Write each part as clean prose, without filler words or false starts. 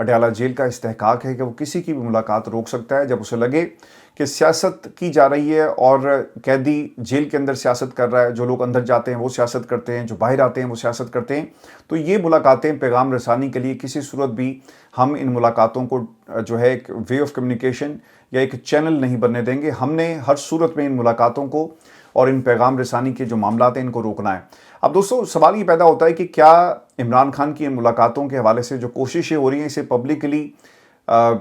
Adiala jail کا استحقاق ہے کہ وہ کسی کی بھی ملاقات روک سکتا ہے جب اسے لگے کہ سیاست کی جا رہی ہے اور قیدی جیل کے اندر سیاست کر رہا ہے. جو لوگ اندر جاتے ہیں وہ سیاست کرتے ہیں, جو باہر آتے ہیں وہ سیاست کرتے ہیں. تو یہ ملاقاتیں پیغام رسانی کے لیے کسی صورت بھی ہم ان ملاقاتوں کو جو ہے ایک وے آف کمیونیکیشن یا ایک چینل نہیں بننے دیں گے. ہم نے ہر صورت میں ان ملاقاتوں کو اور ان پیغام رسانی کے جو معاملات ہیں ان کو روکنا ہے. اب دوستو سوال یہ پیدا ہوتا ہے کہ کیا عمران خان کی ان ملاقاتوں کے حوالے سے جو کوششیں ہو رہی ہیں اسے پبلکلی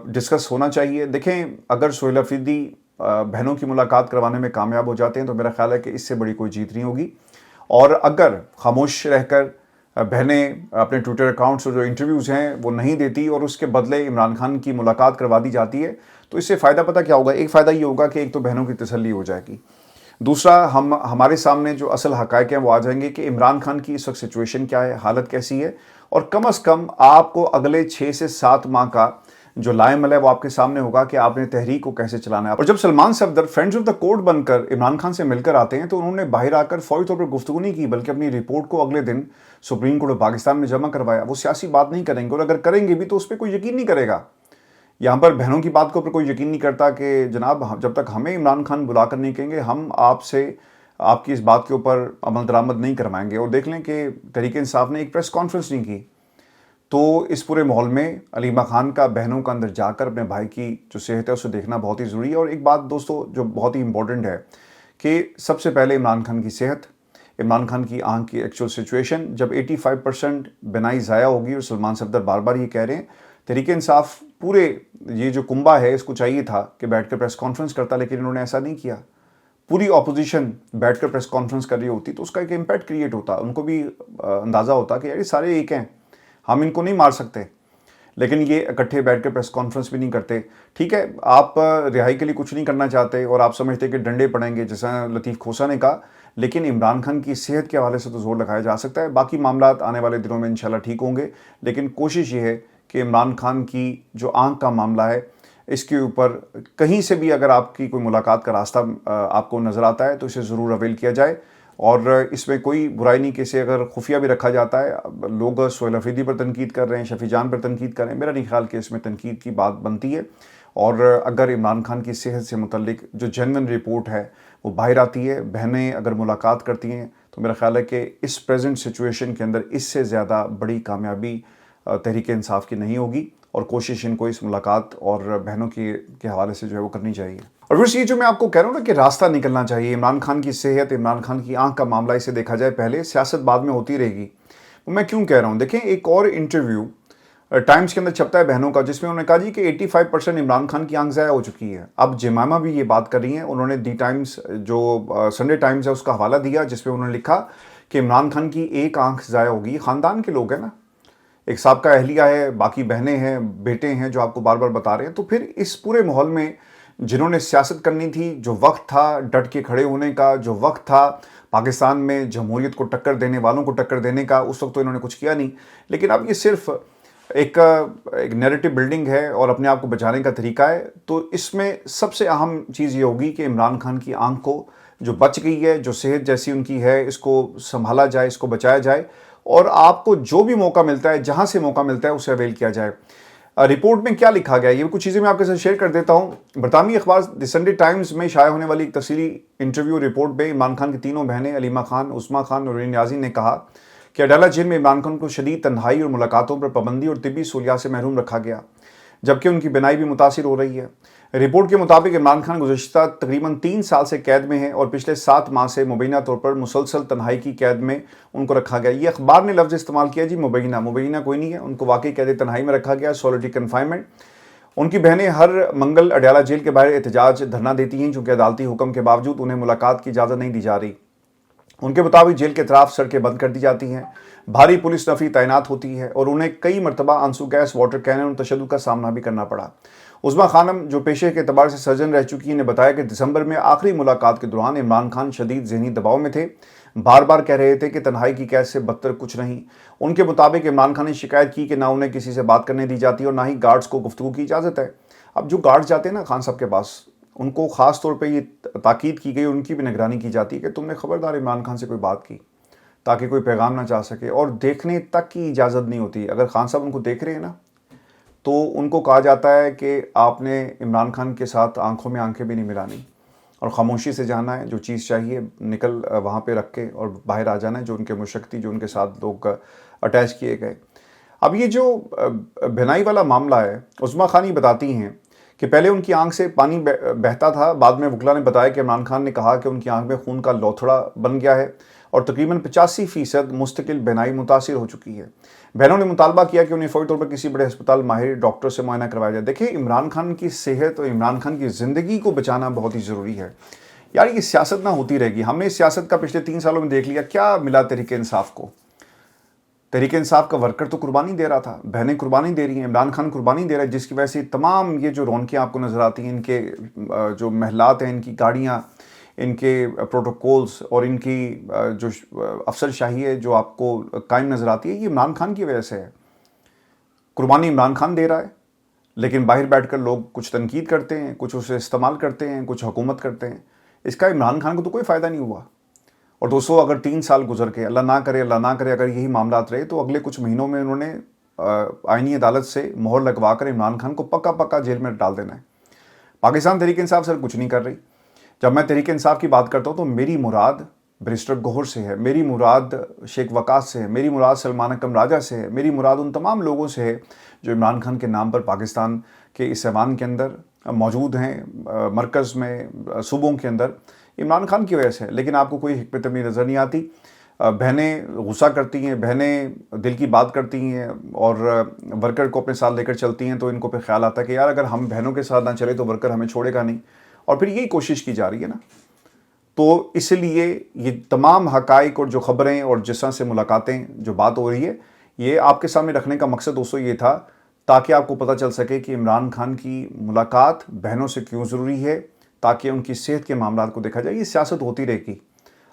ڈسکس ہونا چاہیے. دیکھیں, اگر سہیل افریدی بہنوں کی ملاقات کروانے میں کامیاب ہو جاتے ہیں تو میرا خیال ہے کہ اس سے بڑی کوئی جیت نہیں ہوگی. اور اگر خاموش رہ کر بہنیں اپنے ٹویٹر اکاؤنٹس اور جو انٹرویوز ہیں وہ نہیں دیتی اور اس کے بدلے عمران خان کی ملاقات کروا دی جاتی ہے تو اس سے فائدہ پتہ کیا ہوگا؟ ایک فائدہ یہ ہوگا کہ ایک تو بہنوں کی تسلی ہو جائے گی, دوسرا ہمارے سامنے جو اصل حقائق ہیں وہ آ جائیں گے کہ عمران خان کی اس وقت سچویشن کیا ہے, حالت کیسی ہے, اور کم از کم آپ کو اگلے 6 سے 7 ماہ کا جو لائے عمل ہے وہ آپ کے سامنے ہوگا کہ آپ نے تحریک کو کیسے چلانا ہے. اور جب Salman Safdar friends of the court بن کر عمران خان سے مل کر آتے ہیں تو انہوں نے باہر آ کر فوری طور پر گفتگو نہیں کی بلکہ اپنی رپورٹ کو اگلے دن سپریم کورٹ آف پاکستان میں جمع کروایا. وہ سیاسی بات نہیں کریں گے, اور اگر کریں گے بھی تو اس پہ کوئی یقین نہیں کرے گا. یہاں پر بہنوں کی بات کے اوپر کوئی یقین نہیں کرتا کہ جناب جب تک ہمیں عمران خان بلا کر نہیں کہیں گے ہم آپ سے آپ کی اس بات کے اوپر عمل درآمد نہیں کروائیں گے. اور دیکھ لیں کہ تحریک انصاف نے ایک پریس کانفرنس نہیں کی. تو اس پورے ماحول میں علیمہ خان کا بہنوں کا اندر جا کر اپنے بھائی کی جو صحت ہے اسے دیکھنا بہت ہی ضروری ہے. اور ایک بات دوستو جو بہت ہی امپورٹنٹ ہے کہ سب سے پہلے عمران خان کی صحت, عمران خان کی آنکھ کی ایکچوئل سچویشن. جب 85% بینائی ضائع ہوگی, اور سلمان صفدر بار بار یہ کہہ رہے ہیں, تحریک انصاف پورے یہ جو کنبہ ہے اس کو چاہیے تھا کہ بیٹھ کر پریس کانفرنس کرتا, لیکن انہوں نے ایسا نہیں کیا. پوری اپوزیشن بیٹھ کر پریس کانفرنس کر رہی ہوتی تو اس کا ایک امپیکٹ کریٹ ہوتا, ان کو بھی اندازہ ہوتا کہ یار یہ سارے ایک ہیں, ہم ان کو نہیں مار سکتے. لیکن یہ اکٹھے بیٹھ کر پریس کانفرنس بھی نہیں کرتے. ٹھیک ہے, آپ رہائی کے لیے کچھ نہیں کرنا چاہتے اور آپ سمجھتے کہ ڈنڈے پڑیں گے جیسا لطیف کھوسا نے کہا, لیکن عمران خان کی صحت کے حوالے سے تو زور لگایا جا سکتا ہے. باقی معاملات آنے والے دنوں میں انشاءاللہ ٹھیک ہوں گے, لیکن کوشش یہ ہے کہ عمران خان کی جو آنکھ کا معاملہ ہے اس کے اوپر کہیں سے بھی اگر آپ کی کوئی ملاقات کا راستہ آپ کو نظر آتا ہے تو اسے ضرور اویل کیا جائے. اور اس میں کوئی برائی نہیں کہ اسے اگر خفیہ بھی رکھا جاتا ہے. لوگ سہیل افریدی پر تنقید کر رہے ہیں, شفیع جان پر تنقید کر رہے ہیں, میرا نہیں خیال کہ اس میں تنقید کی بات بنتی ہے. اور اگر عمران خان کی صحت سے متعلق جو جینوئن رپورٹ ہے وہ باہر آتی ہے, بہنیں اگر ملاقات کرتی ہیں, تو میرا خیال ہے کہ اس پریزنٹ سچویشن کے اندر اس سے زیادہ بڑی کامیابی تحریک انصاف کی نہیں ہوگی. اور کوشش ان کو اس ملاقات اور بہنوں کے حوالے سے جو ہے وہ کرنی چاہیے. اور پھر یہ جو میں آپ کو کہہ رہا ہوں نا کہ راستہ نکلنا چاہیے, عمران خان کی صحت, عمران خان کی آنکھ کا معاملہ, اسے دیکھا جائے پہلے, سیاست بعد میں ہوتی رہے گی. وہ میں کیوں کہہ رہا ہوں؟ دیکھیں, ایک اور انٹرویو ٹائمز کے اندر چھپتا ہے بہنوں کا, جس میں انہوں نے کہا جی کہ 85% عمران خان کی آنکھ ضائع ہو چکی ہے. اب جمائمہ بھی یہ بات کر رہی ہیں, انہوں نے دی ٹائمز جو سنڈے ٹائمز ہے اس کا حوالہ دیا, جس میں انہوں نے لکھا کہ عمران خان کی ایک آنکھ ضائع ہوگی. خاندان کے لوگ ہیں نا, ایک سابقہ اہلیہ ہے, باقی بہنیں ہیں, بیٹے ہیں جو آپ کو بار بار بتا رہے ہیں. تو پھر اس پورے ماحول میں جنہوں نے سیاست کرنی تھی, جو وقت تھا ڈٹ کے کھڑے ہونے کا, جو وقت تھا پاکستان میں جمہوریت کو ٹکر دینے والوں کو ٹکر دینے کا, اس وقت تو انہوں نے کچھ کیا نہیں. لیکن اب یہ صرف ایک نیریٹو بلڈنگ ہے اور اپنے آپ کو بچانے کا طریقہ ہے. تو اس میں سب سے اہم چیز یہ ہوگی کہ عمران خان کی آنکھ کو جو بچ گئی ہے, جو صحت جیسی ان کی ہے, اس کو سنبھالا جائے, اس کو بچایا جائے, اور آپ کو جو بھی موقع ملتا ہے, جہاں سے موقع ملتا ہے, اسے اویل کیا جائے. رپورٹ میں کیا لکھا گیا, یہ کچھ چیزیں میں آپ کے ساتھ شیئر کر دیتا ہوں. برطانوی اخبار دی سنڈے ٹائمز میں شائع ہونے والی ایک تفصیلی انٹرویو رپورٹ میں عمران خان کی تینوں بہنیں علیمہ خان, عثمہ خان اور نورین نیازی نے کہا کہ اڈیالہ جیل میں عمران خان کو شدید تنہائی اور ملاقاتوں پر پابندی اور طبی سہولیات سے محروم رکھا گیا, جبکہ ان کی بینائی بھی متاثر ہو رہی ہے. رپورٹ کے مطابق عمران خان گزشتہ تقریباً 3 سال سے قید میں ہیں اور پچھلے 7 ماہ سے مبینہ طور پر مسلسل تنہائی کی قید میں ان کو رکھا گیا. یہ اخبار نے لفظ استعمال کیا جی مبینہ کوئی نہیں ہے, ان کو واقعی قید تنہائی میں رکھا گیا, سولیٹری کنفائنمنٹ. ان کی بہنیں ہر منگل اڈیالہ جیل کے باہر احتجاج دھرنا دیتی ہیں, چونکہ عدالتی حکم کے باوجود انہیں ملاقات کی اجازت نہیں دی جا رہی. ان کے مطابق جیل کے اطراف سڑکیں بند کر دی جاتی ہیں, بھاری پولیس نفری تعینات ہوتی ہے اور انہیں کئی مرتبہ آنسو گیس, واٹر کینن اور تشدد کا سامنا بھی کرنا پڑا. عثمہ خانم جو پیشے کے اعتبار سے سرجن رہ چکی ہیں نے بتایا کہ دسمبر میں آخری ملاقات کے دوران عمران خان شدید ذہنی دباؤ میں تھے, بار بار کہہ رہے تھے کہ تنہائی کی قید سے بدتر کچھ نہیں. ان کے مطابق عمران خان نے شکایت کی کہ نہ انہیں کسی سے بات کرنے دی جاتی اور نہ ہی گارڈز کو گفتگو کی اجازت ہے. اب جو گارڈز جاتے ہیں نا خان صاحب کے پاس, ان کو خاص طور پہ یہ تاکید کی گئی, ان کی بھی نگرانی کی جاتی ہے کہ تم نے خبردار عمران خان سے کوئی بات کی تاکہ کوئی پیغام نہ جا سکے, اور دیکھنے تک کی اجازت نہیں ہوتی. اگر خان صاحب ان کو دیکھ رہے ہیں نا تو ان کو کہا جاتا ہے کہ آپ نے عمران خان کے ساتھ آنکھوں میں آنکھیں بھی نہیں ملانی اور خاموشی سے جانا ہے، جو چیز چاہیے نکل وہاں پہ رکھ کے اور باہر آ جانا ہے، جو ان کے مشق تھی، جو ان کے ساتھ لوگ اٹیچ کیے گئے۔ اب یہ جو بہنائی والا معاملہ ہے، عظمیٰ خانی بتاتی ہیں کہ پہلے ان کی آنکھ سے پانی بہتا تھا، بعد میں وکلا نے بتایا کہ عمران خان نے کہا کہ ان کی آنکھ میں خون کا لوتھڑا بن گیا ہے اور تقریباً 85% مستقل بہنائی متاثر ہو چکی ہے۔ بہنوں نے مطالبہ کیا کہ انہیں فوری طور پر کسی بڑے ہسپتال ماہر ڈاکٹر سے معائنہ کروایا جائے۔ دیکھیں، عمران خان کی صحت اور عمران خان کی زندگی کو بچانا بہت ہی ضروری ہے۔ یار یہ سیاست نہ ہوتی رہے گی۔ ہم نے سیاست کا پچھلے 3 سالوں میں دیکھ لیا، کیا ملا تحریک انصاف کو؟ تحریک انصاف کا ورکر تو قربانی دے رہا تھا، بہنیں قربانی دے رہی ہیں، عمران خان قربانی دے رہا ہے، جس کی وجہ سے تمام یہ جو رونقیں آپ کو نظر آتی ہیں، ان کے جو محلات ہیں، ان کی گاڑیاں، ان کے پروٹوکولز اور ان کی جو افسر شاہی ہے جو آپ کو قائم نظر آتی ہے، یہ عمران خان کی وجہ سے ہے۔ قربانی عمران خان دے رہا ہے، لیکن باہر بیٹھ کر لوگ کچھ تنقید کرتے ہیں، کچھ اسے استعمال کرتے ہیں، کچھ حکومت کرتے ہیں۔ اس کا عمران خان کو تو کوئی فائدہ نہیں ہوا۔ اور دوستو، اگر 3 سال گزر کے، اللہ نہ کرے اگر یہی معاملات رہے تو اگلے کچھ مہینوں میں انہوں نے آئینی عدالت سے مہر لگوا کر عمران خان کو پکا جیل میں ڈال دینا ہے۔ پاکستان تحریک انصاف سر کچھ نہیں کر رہی۔ جب میں تحریک انصاف کی بات کرتا ہوں تو میری مراد بیرسٹر گوہر سے ہے، میری مراد شیخ وقاص سے ہے، میری مراد سلمان اکرم راجہ سے ہے، میری مراد ان تمام لوگوں سے ہے جو عمران خان کے نام پر پاکستان کے اس ایوان کے اندر موجود ہیں، مرکز میں، صوبوں کے اندر، عمران خان کی وجہ سے ہے۔ لیکن آپ کو کوئی حکمت عملی نظر نہیں آتی۔ بہنیں غصہ کرتی ہیں، بہنیں دل کی بات کرتی ہیں اور ورکر کو اپنے ساتھ لے کر چلتی ہیں، تو ان کو پھر خیال آتا ہے کہ یار اگر ہم بہنوں کے ساتھ نہ چلے تو ورکر ہمیں چھوڑے گا نہیں، اور پھر یہی کوشش کی جا رہی ہے نا۔ تو اس لیے یہ تمام حقائق اور جو خبریں اور جس طرح سے ملاقاتیں جو بات ہو رہی ہے، یہ آپ کے سامنے رکھنے کا مقصد دوستو یہ تھا تاکہ آپ کو پتہ چل سکے کہ عمران خان کی ملاقات بہنوں سے کیوں ضروری ہے، تاکہ ان کی صحت کے معاملات کو دیکھا جائے۔ یہ سیاست ہوتی رہے گی۔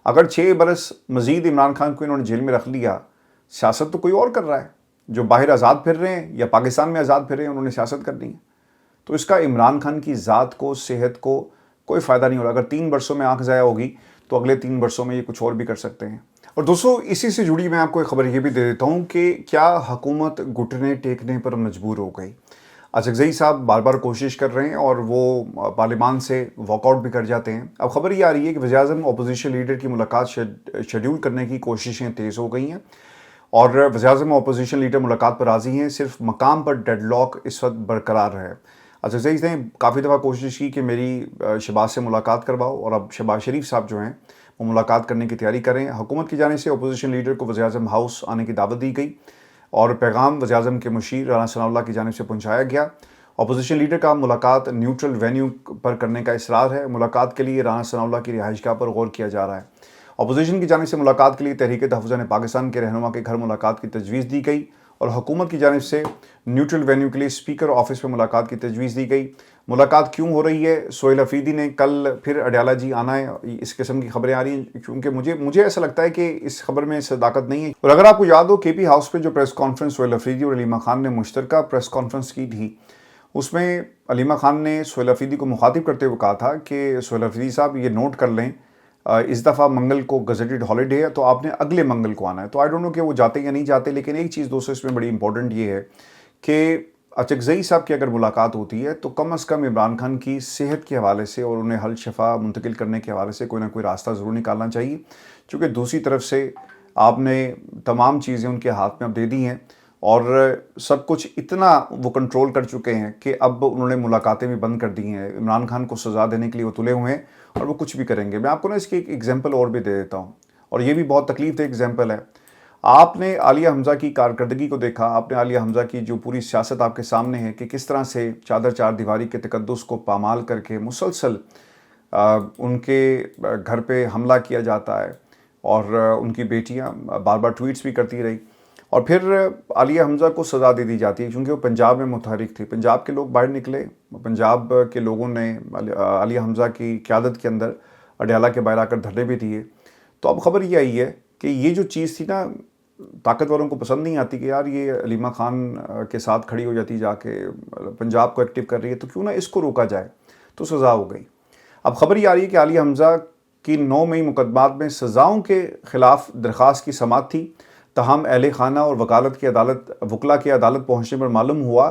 اگر 6 برس مزید عمران خان کو انہوں نے جیل میں رکھ لیا، سیاست تو کوئی اور کر رہا ہے، جو باہر آزاد پھر رہے ہیں یا پاکستان میں آزاد پھر رہے ہیں، انہوں نے سیاست کرنی ہے۔ تو اس کا عمران خان کی ذات کو، صحت کو کوئی فائدہ نہیں ہو رہا۔ اگر 3 برسوں میں آنکھ ضائع ہوگی تو اگلے 3 برسوں میں یہ کچھ اور بھی کر سکتے ہیں۔ اور دوستو، اسی سے جڑی میں آپ کو ایک خبر یہ بھی دے دیتا ہوں کہ کیا حکومت گھٹنے ٹیکنے پر مجبور ہو گئی؟ اچکزئی صاحب بار بار کوشش کر رہے ہیں اور وہ پارلیمان سے واک آؤٹ بھی کر جاتے ہیں۔ اب خبر یہ آ رہی ہے کہ وزیر اعظم اپوزیشن لیڈر کی ملاقات شیڈیول کرنے کی کوششیں تیز ہو گئی ہیں اور وزیر اعظم اپوزیشن لیڈر ملاقات پر راضی ہیں، صرف مقام پر ڈیڈ لاک اس وقت برقرار ہے۔ اچکزئی نے کافی دفعہ کوشش کی کہ میری شہباز سے ملاقات کرواؤ، اور اب شہباز شریف صاحب جو ہیں وہ ملاقات کرنے کی تیاری کر رہے ہیں۔ حکومت کی جانب سے اپوزیشن لیڈر کو وزیر اعظم ہاؤس آنے کی دعوت دی گئی اور پیغام وزیر اعظم کے مشیر رانا ثناء اللہ کی جانب سے پہنچایا گیا۔ اپوزیشن لیڈر کا ملاقات نیوٹرل وینیو پر کرنے کا اصرار ہے۔ ملاقات کے لیے رانا ثناء اللہ کی رہائش گاہ پر غور کیا جا رہا ہے۔ اپوزیشن کی جانب سے ملاقات کے لیے تحریک تحفظ پاکستان کے رہنما کے گھر ملاقات کی تجویز دی گئی اور حکومت کی جانب سے نیوٹرل وینیو کے لیے اسپیکر آفس میں ملاقات کی تجویز دی گئی۔ ملاقات کیوں ہو رہی ہے؟ سہیل افریدی نے کل پھر اڈیالہ جی آنا ہے، اس قسم کی خبریں آ رہی ہیں، کیونکہ مجھے ایسا لگتا ہے کہ اس خبر میں صداقت نہیں ہے۔ اور اگر آپ کو یاد ہو، کے پی ہاؤس پہ جو پریس کانفرنس سہیل افریدی اور علیمہ خان نے مشترکہ پریس کانفرنس کی تھی، اس میں علیمہ خان نے سہیل افریدی کو مخاطب کرتے ہوئے کہا تھا کہ سہیل افریدی صاحب یہ نوٹ کر لیں، اس دفعہ منگل کو گزٹڈ ہالیڈے ہے تو آپ نے اگلے منگل کو آنا ہے۔ تو آئی ڈونٹ نو کہ وہ جاتے یا نہیں جاتے، لیکن ایک چیز دوستو اس میں بڑی امپورٹنٹ یہ ہے کہ اچکزئی صاحب کی اگر ملاقات ہوتی ہے تو کم از کم عمران خان کی صحت کے حوالے سے اور انہیں حل شفا منتقل کرنے کے حوالے سے کوئی نہ کوئی راستہ ضرور نکالنا چاہیے، چونکہ دوسری طرف سے آپ نے تمام چیزیں ان کے ہاتھ میں اب دے دی ہیں اور سب کچھ اتنا وہ کنٹرول کر چکے ہیں کہ اب انہوں نے ملاقاتیں بھی بند کر دی ہیں۔ عمران خان کو سزا دینے کے لیے وہ تلے ہوئے ہیں اور وہ کچھ بھی کریں گے۔ میں آپ کو نا اس کی ایک ایگزامپل اور بھی دے دیتا ہوں، اور یہ بھی بہت تکلیف دہ ایگزامپل ہے۔ آپ نے عالیہ حمزہ کی کارکردگی کو دیکھا، آپ نے عالیہ حمزہ کی جو پوری سیاست آپ کے سامنے ہے کہ کس طرح سے چادر چار دیواری کے تقدس کو پامال کر کے مسلسل ان کے گھر پہ حملہ کیا جاتا ہے، اور ان کی بیٹیاں بار بار ٹویٹس بھی کرتی رہی، اور پھر عالیہ حمزہ کو سزا دے دی جاتی ہے کیونکہ وہ پنجاب میں متحرک تھی۔ پنجاب کے لوگ باہر نکلے، پنجاب کے لوگوں نے عالیہ حمزہ کی قیادت کے اندر اڈیالہ کے باہر آ کر دھرنے بھی دیے۔ تو اب خبر یہ آئی ہے کہ یہ جو چیز تھی نا، طاقتوروں کو پسند نہیں آتی کہ یار یہ علیمہ خان کے ساتھ کھڑی ہو جاتی، جا کے پنجاب کو ایکٹیو کر رہی ہے، تو کیوں نہ اس کو روکا جائے، تو سزا ہو گئی۔ اب خبر یہ آ رہی ہے کہ عالیہ حمزہ کی 9 مئی مقدمات میں سزاؤں کے خلاف درخواست کی سماعت تھی، تاہم اہل خانہ اور وکلا کی عدالت پہنچنے پر معلوم ہوا